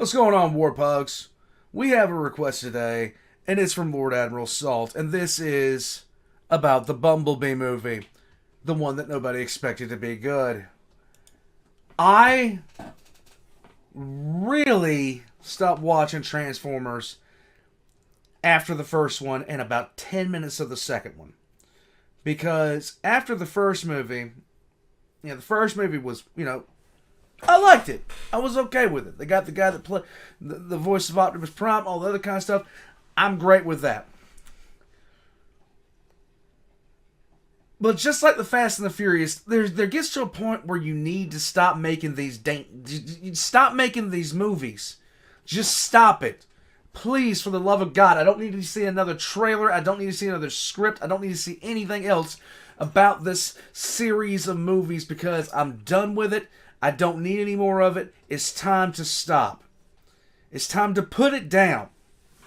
What's going on, Warpugs? We have a request today, and it's from Lord Admiral Salt, and this is about the Bumblebee movie, the one that nobody expected to be good. I really stopped watching Transformers after the first one and about 10 minutes of the second one. Because after the first movie, the first movie was, I liked it. I was okay with it. They got the guy that played the voice of Optimus Prime, all the other kind of stuff. I'm great with that. But just like the Fast and the Furious, there gets to a point where you need to stop making these stop making these movies. Just stop it. Please, for the love of God. I don't need to see another trailer. I don't need to see another script. I don't need to see anything else about this series of movies because I'm done with it. I don't need any more of it. It's time to stop. It's time to put it down.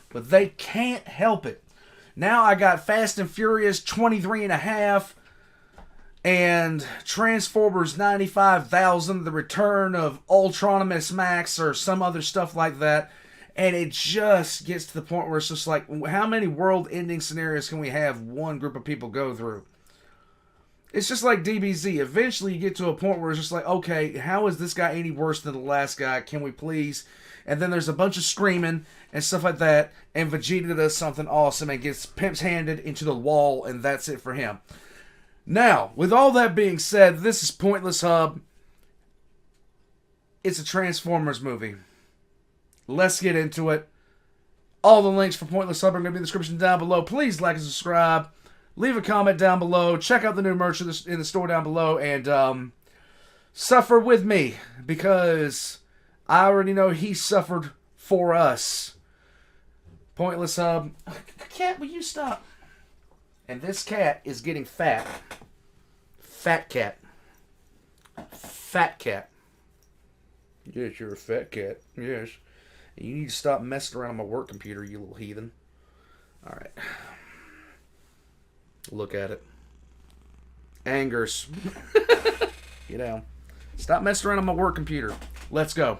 But they can't help it. Now I got Fast and Furious 23.5 and Transformers 95,000, the return of Ultronimus Max or some other stuff like that. And it just gets to the point where it's just like, how many world-ending scenarios can we have one group of people go through? It's just like DBZ. Eventually you get to a point where it's just like, okay, how is this guy any worse than the last guy? Can we please? And then there's a bunch of screaming and stuff like that, and Vegeta does something awesome and gets pimps handed into the wall, and that's it for him. Now, with all that being said, this is Pointless Hub. It's a Transformers movie. Let's get into it. All the links for Pointless Hub are going to be in the description down below. Please like and subscribe. Leave a comment down below. Check out the new merch in the store down below. And suffer with me. Because I already know he suffered for us. Pointless Hub. Cat, will you stop? And this cat is getting fat. Fat cat. Fat cat. Yes, you're a fat cat. Yes. You need to stop messing around on my work computer, you little heathen. Alright. Look at it. Angers. Get down. Stop messing around on my work computer. Let's go.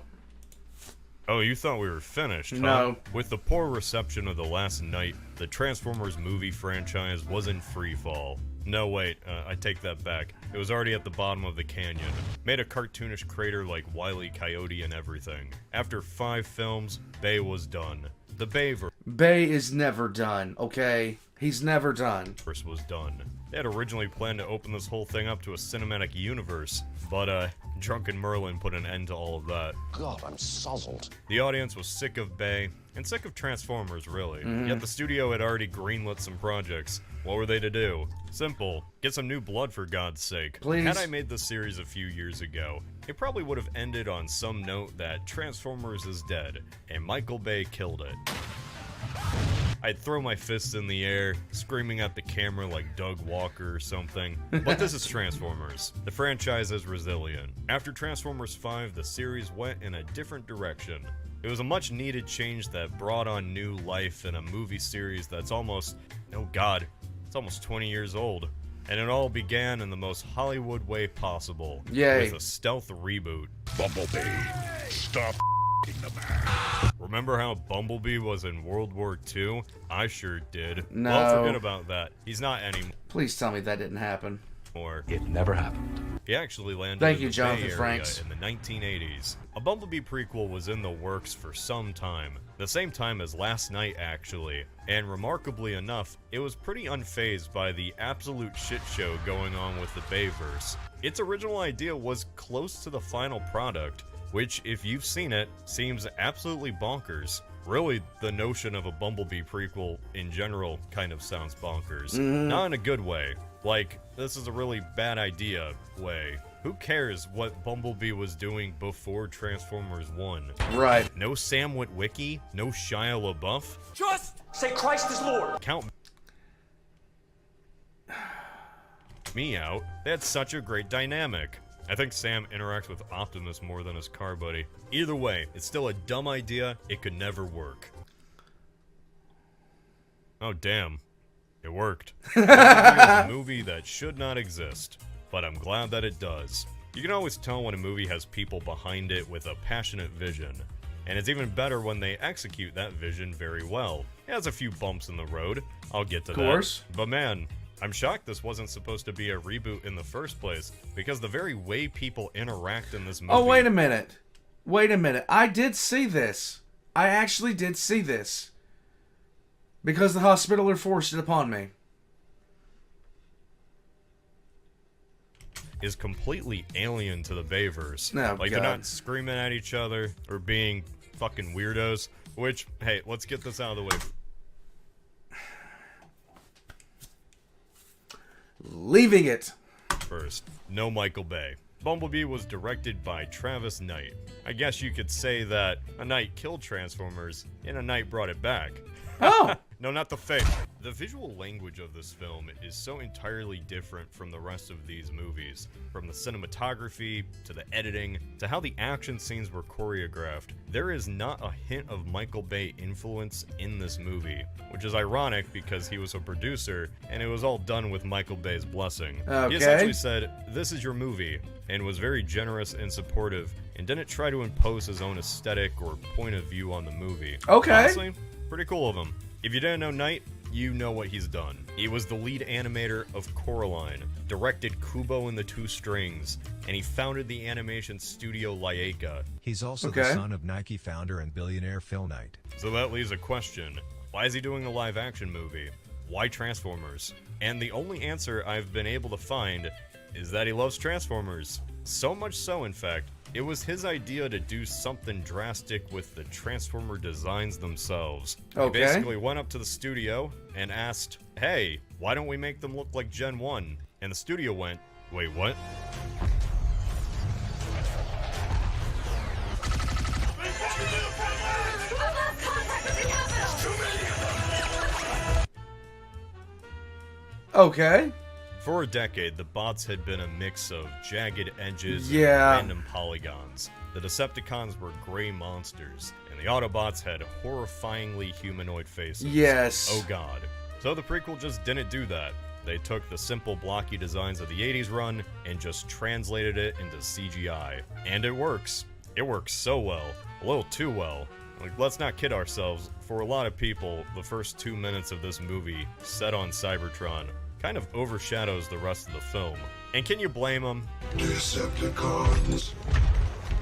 Oh, you thought we were finished, huh? No. With the poor reception of The Last Night, the Transformers movie franchise was in freefall. No, wait, I take that back. It was already at the bottom of the canyon. Made a cartoonish crater like Wile E. Coyote and everything. After 5 films, Bay was done. The Bay is never done, okay? He's never done. Verse was done. They had originally planned to open this whole thing up to a cinematic universe, but Drunken Merlin put an end to all of that. God, I'm sozzled. The audience was sick of Bay, and sick of Transformers, really. Yet the studio had already greenlit some projects. What were they to do? Simple. Get some new blood, for God's sake. Please. Had I made this series a few years ago, it probably would have ended on some note that Transformers is dead, and Michael Bay killed it. I'd throw my fists in the air, screaming at the camera like Doug Walker or something. But this is Transformers. The franchise is resilient. After Transformers 5, the series went in a different direction. It was a much needed change that brought on new life in a movie series that's almost, oh god, it's almost 20 years old. And it all began in the most Hollywood way possible. Yay. With a stealth reboot. Bumblebee, stop the man. Remember how Bumblebee was in World War II? I sure did. No. Well, forget about that. He's not anymore. Please tell me that didn't happen. It never happened. He actually landed Thank in you, the Jonathan Bay Area Franks. in the 1980s. A Bumblebee prequel was in the works for some time. The same time as Last Night, actually. And remarkably enough, it was pretty unfazed by the absolute shit show going on with the Bayverse. Its original idea was close to the final product, which, if you've seen it, seems absolutely bonkers. Really, the notion of a Bumblebee prequel in general kind of sounds bonkers. Not in a good way. Like, this is a really bad idea way. Who cares what Bumblebee was doing before Transformers 1? Right. No Sam Witwicky? No Shia LaBeouf? Just say Christ is Lord. Count me out. They had such a great dynamic. I think Sam interacts with Optimus more than his car buddy. Either way, it's still a dumb idea. It could never work. Oh, damn. It worked. It was a movie that should not exist, but I'm glad that it does. You can always tell when a movie has people behind it with a passionate vision. and it's even better when they execute that vision very well. It has a few bumps in the road, I'll get to that. Of course. But man, I'm shocked this wasn't supposed to be a reboot in the first place, because the very way people interact in this movie... Oh, wait a minute. Wait a minute. I did see this. I actually did see this. Because the Hospitaller forced it upon me. Is completely alien to the Bayverse. Oh, like, God. they're not screaming at each other or being fucking weirdos, which, hey, let's get this out of the way Leaving it. first. No Michael Bay. Bumblebee was directed by Travis Knight. I guess you could say that a knight killed Transformers and a knight brought it back. Oh. No, not the fake. The visual language of this film is so entirely different from the rest of these movies. From the cinematography, to the editing, to how the action scenes were choreographed. There is not a hint of Michael Bay influence in this movie, which is ironic because he was a producer, and it was all done with Michael Bay's blessing. Okay. He essentially said, "This is your movie," and was very generous and supportive, and didn't try to impose his own aesthetic or point of view on the movie. Okay. Honestly, pretty cool of him. If you didn't know Knight, you know what he's done. He was the lead animator of Coraline, directed Kubo and the Two Strings, and he founded the animation studio Laika. He's also Okay. the son of Nike founder and billionaire Phil Knight. So that leaves a question. Why is he doing a live action movie? Why Transformers? And the only answer I've been able to find is that he loves Transformers. So much so, in fact, it was his idea to do something drastic with the Transformer designs themselves. Okay. He basically went up to the studio and asked, "Hey, why don't we make them look like Gen 1? And the studio went, "Wait, what?" Okay. For a decade, the bots had been a mix of jagged edges Yeah. and random polygons. The Decepticons were gray monsters, and the Autobots had horrifyingly humanoid faces. Yes. Oh god. So the prequel just didn't do that. They took the simple blocky designs of the 80s run and just translated it into CGI. And it works. It works so well. A little too well. Like, let's not kid ourselves. For a lot of people, the first 2 minutes of this movie, set on Cybertron, kind of overshadows the rest of the film. And can you blame them? Decepticons,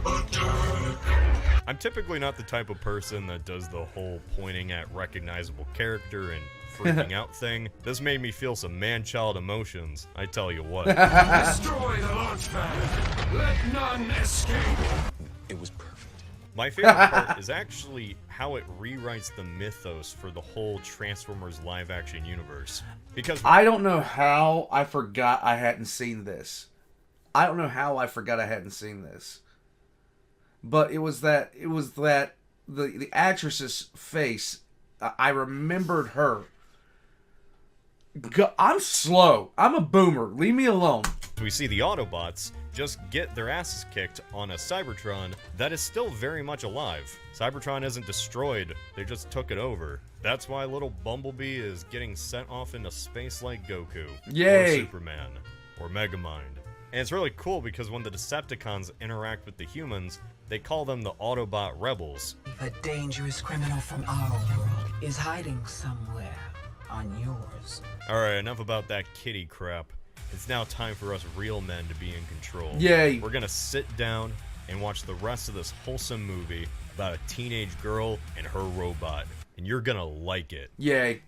attack! I'm typically not the type of person that does the whole pointing at recognizable character and freaking out thing. This made me feel some man-child emotions, I tell you what. Destroy the launch pad! Let none escape! It was perfect. My favorite part is actually how it rewrites the mythos for the whole Transformers live-action universe. Because I don't know how I forgot I hadn't seen this. But it was that the actress's face. I remembered her. I'm slow. I'm a boomer. Leave me alone. we see the Autobots just get their asses kicked on a Cybertron that is still very much alive. Cybertron isn't destroyed, they just took it over. That's why little Bumblebee is getting sent off into space like Goku. Yay. Or Superman. Or Megamind. And it's really cool because when the Decepticons interact with the humans, they call them the Autobot Rebels. A dangerous criminal from our world is hiding somewhere on yours. Alright, enough about that kitty crap. It's now time for us real men to be in control. Yay. We're gonna sit down and watch the rest of this wholesome movie about a teenage girl and her robot. And you're gonna like it. Yay.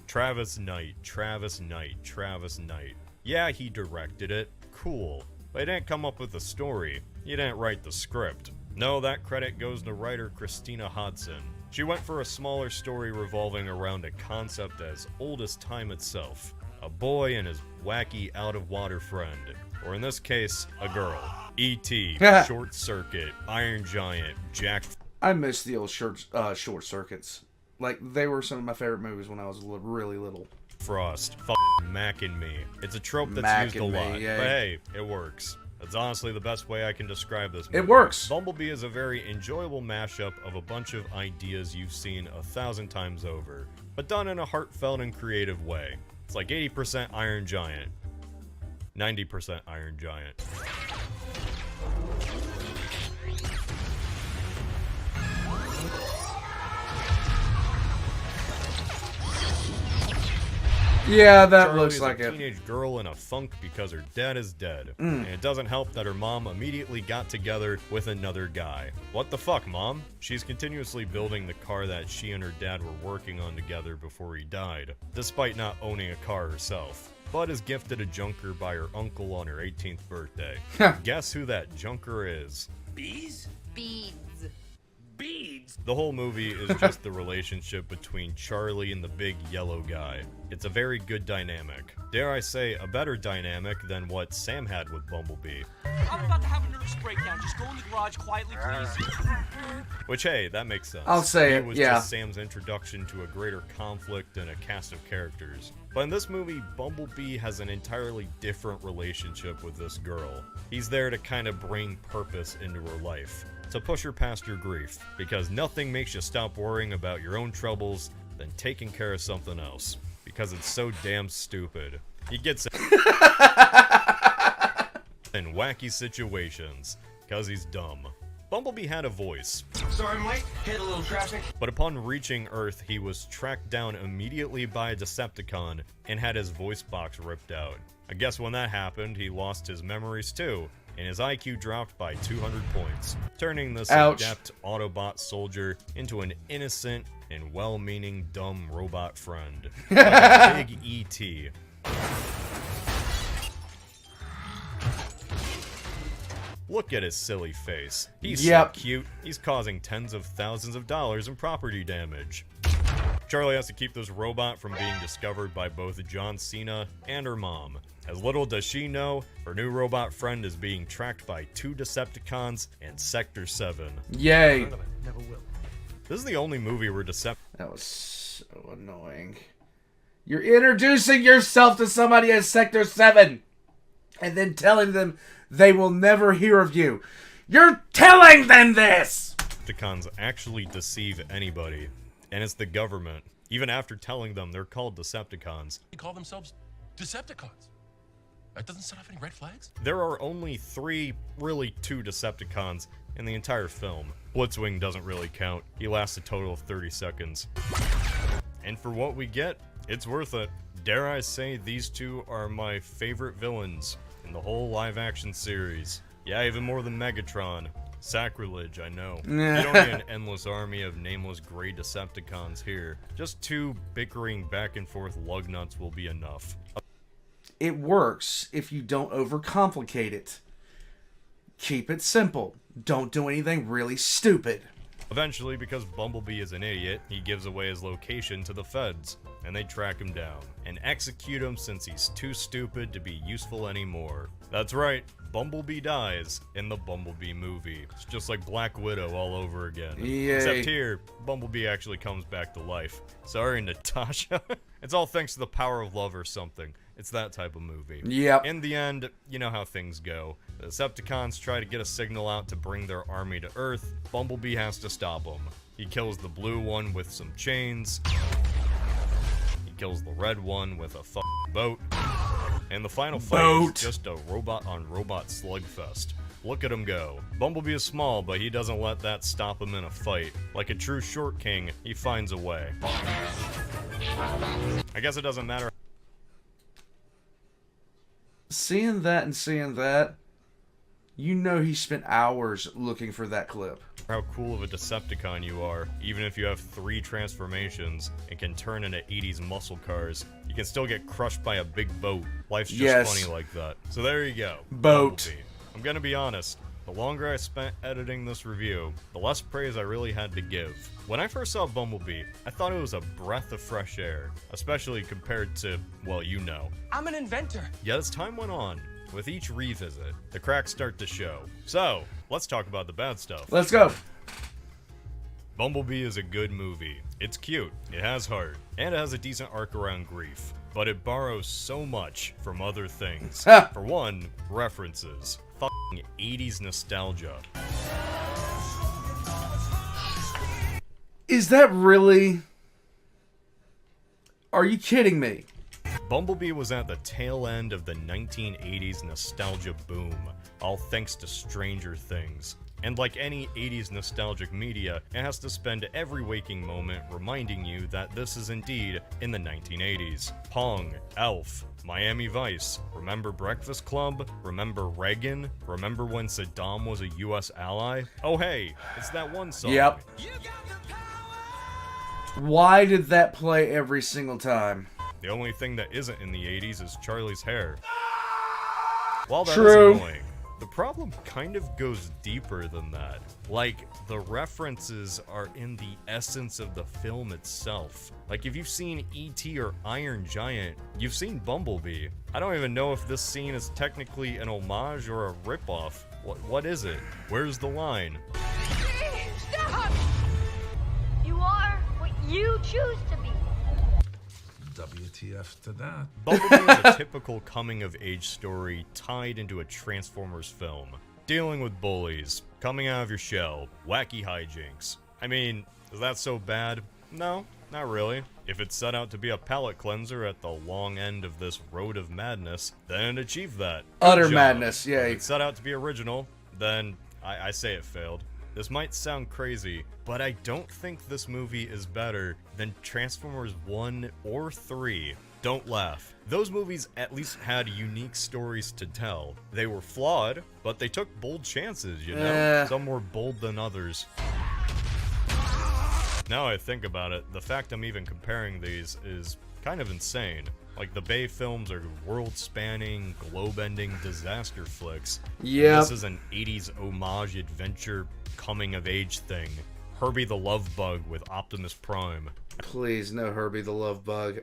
Travis Knight, Travis Knight, Travis Knight. Yeah, he directed it. Cool. But he didn't come up with the story. He didn't write the script. No, that credit goes to writer Christina Hodson. She went for a smaller story revolving around a concept as old as time itself. A boy and his wacky out-of-water friend. Or in this case, a girl. E.T., Short Circuit, Iron Giant, Jack... I miss the old short circuits. Like, they were some of my favorite movies when I was really little. Frost. F***ing Mac and Me. It's a trope that's Mac used a and Me, lot. yeah. But hey, it works. That's honestly the best way I can describe this movie. It works. Bumblebee is a very enjoyable mashup of a bunch of ideas you've seen 1,000 times over, but done in a heartfelt and creative way. It's like 80% Iron Giant, 90% Iron Giant. Yeah, that Charlie looks is like a it. teenage girl in a funk because her dad is dead. And it doesn't help that her mom immediately got together with another guy. What the fuck, mom? She's continuously building the car that she and her dad were working on together before he died, despite not owning a car herself. Bud is gifted a junker by her uncle on her 18th birthday. Guess who that junker is? Bees? Beads. Beads? The whole movie is just the relationship between Charlie and the big yellow guy. It's a very good dynamic. Dare I say, a better dynamic than what Sam had with Bumblebee. I'm about to have a nervous breakdown. Just go in the garage quietly, please. Which, hey, that makes sense. I'll say it it, was yeah. just Sam's introduction to a greater conflict and a cast of characters. But in this movie, Bumblebee has an entirely different relationship with this girl. He's there to kind of bring purpose into her life, to push her past her grief, because nothing makes you stop worrying about your own troubles than taking care of something else, because it's so damn stupid. He gets in wacky situations, because he's dumb. Bumblebee had a voice, Sorry, I'm late. Hit a little traffic. but upon reaching Earth, he was tracked down immediately by a Decepticon and had his voice box ripped out. I guess when that happened, he lost his memories too, and his IQ dropped by 200 points, turning this Ouch. adept Autobot soldier into an innocent and well-meaning dumb robot friend. Like a big E.T. Look at his silly face. He's Yep. so cute, he's causing tens of thousands of dollars in property damage. Charlie has to keep this robot from being discovered by both John Cena and her mom. As little does she know, her new robot friend is being tracked by 2 Decepticons and Sector 7. Yay. This is the only movie where That was so annoying. You're introducing yourself to somebody as Sector 7 and then telling them they will never hear of you. You're telling them this! Decepticons actually deceive anybody, and it's the government. Even after telling them they're called Decepticons, They call themselves Decepticons. That doesn't set off any red flags? there are only 2 Decepticons in the entire film. Blitzwing doesn't really count. He lasts a total of 30 seconds. And for what we get, it's worth it. Dare I say these 2 are my favorite villains in the whole live-action series. Yeah, even more than Megatron. Sacrilege, I know. You don't need an endless army of nameless gray Decepticons here. Just 2 bickering back-and-forth lugnuts will be enough. It works if you don't overcomplicate it. Keep it simple. Don't do anything really stupid. Eventually, because Bumblebee is an idiot, he gives away his location to the feds, and they track him down and execute him since he's too stupid to be useful anymore. That's right, Bumblebee dies in the Bumblebee movie. It's just like Black Widow all over again. Yay. Except here, Bumblebee actually comes back to life. Sorry, Natasha. It's all thanks to the power of love or something. It's that type of movie. Yep. In the end, you know how things go. The Decepticons try to get a signal out to bring their army to Earth. Bumblebee has to stop them. He kills the blue one with some chains. He kills the red one with a fucking boat. And the final fight is just a robot-on-robot slugfest. Look at him go. Bumblebee is small, but he doesn't let that stop him in a fight. Like a true short king, he finds a way. I guess it doesn't matter. Seeing that and seeing that, you know he spent hours looking for that clip. How cool of a Decepticon you are. Even if you have 3 transformations and can turn into 80s muscle cars, you can still get crushed by a big boat. Life's just funny like that. So there you go. Boat. Bumblebee. I'm gonna be honest. The longer I spent editing this review, the less praise I really had to give. When I first saw Bumblebee, I thought it was a breath of fresh air, especially compared to, well, you know. I'm an inventor. Yet as time went on, with each revisit, the cracks start to show. So, let's talk about the bad stuff. Let's go. Bumblebee is a good movie. It's cute, it has heart, and it has a decent arc around grief. But it borrows so much from other things. For one, references. Fucking 80s nostalgia. Is that really? Are you kidding me? Bumblebee was at the tail end of the 1980s nostalgia boom, all thanks to Stranger Things. And like any 80s nostalgic media, it has to spend every waking moment reminding you that this is indeed in the 1980s. Pong, Elf, Miami Vice, remember Breakfast Club? Remember Reagan? Remember when Saddam was a US ally? Oh hey, it's that one song. Yep. Why did that play every single time? The only thing that isn't in the 80s is Charlie's hair. While that True. is annoying, the problem kind of goes deeper than that. Like, the references are in the essence of the film itself. Like, if you've seen E.T. or Iron Giant, you've seen Bumblebee. I don't even know if this scene is technically an homage or a ripoff. What is it? Where's the line? Stop! You are what you choose to be. WTF to that. Bumblebee is a typical coming-of-age story tied into a Transformers film. Dealing with bullies, coming out of your shell, wacky hijinks. I mean, is that so bad? No, not really. If it set out to be a palate cleanser at the long end of this road of madness, then it achieved that. Utter Good job. madness, yeah. If it set out to be original, then I say it failed. This might sound crazy, but I don't think this movie is better than Transformers 1 or 3. Don't laugh. Those movies at least had unique stories to tell. They were flawed, but they took bold chances, you know? Some were bold than others. Now I think about it, the fact I'm even comparing these is kind of insane. Like, the Bay films are world-spanning, globe-ending disaster flicks. Yeah. This is an 80s homage adventure coming-of-age thing. Herbie the Love Bug with Optimus Prime. Please, no Herbie the Love Bug.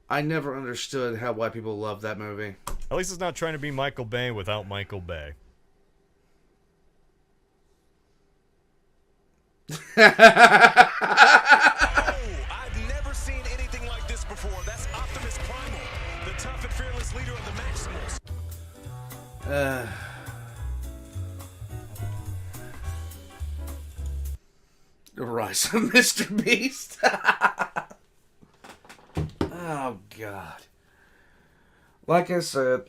I never understood how white people love that movie. At least it's not trying to be Michael Bay without Michael Bay. I've never seen anything like this before. That's Optimus Primal, the tough and fearless leader of the Maximals. The Rise of Mr. Beast. Oh, God. Like I said,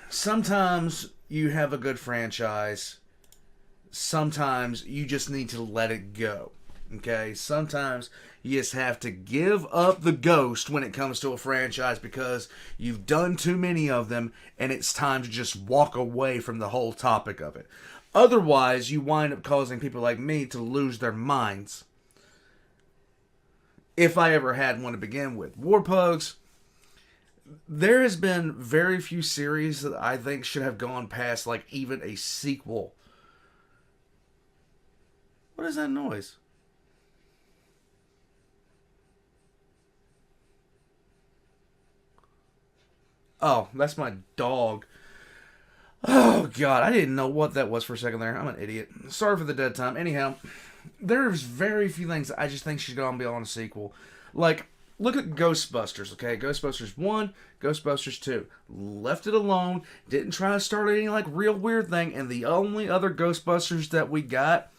sometimes you have a good franchise. Sometimes you just need to let it go. Okay? Sometimes you just have to give up the ghost when it comes to a franchise because you've done too many of them and it's time to just walk away from the whole topic of it. Otherwise, you wind up causing people like me to lose their minds. If I ever had one to begin with. Warpugs, there has been very few series that I think should have gone past, like, even a sequel. What is that noise? Oh, that's my dog. Oh, God, I didn't know what that was for a second there. I'm an idiot. Sorry for the dead time. Anyhow, there's very few things that I just think should go on beyond a sequel. Like, look at Ghostbusters, okay? Ghostbusters 1, Ghostbusters 2. Left it alone. Didn't try to start any, like, real weird thing. And the only other Ghostbusters that we got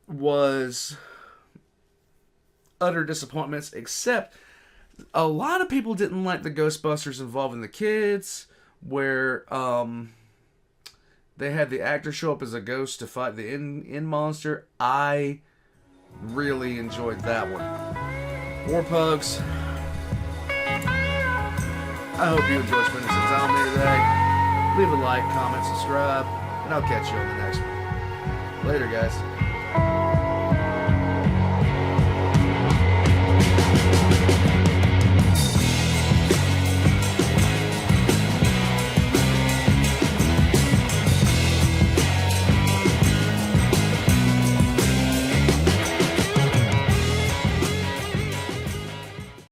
was utter disappointments, except a lot of people didn't like the Ghostbusters involving the kids, where, they had the actor show up as a ghost to fight the end monster. I really enjoyed that one. Warpugs. I hope you enjoyed spending some time with me today. Leave a like, comment, subscribe, and I'll catch you on the next one. Later, guys.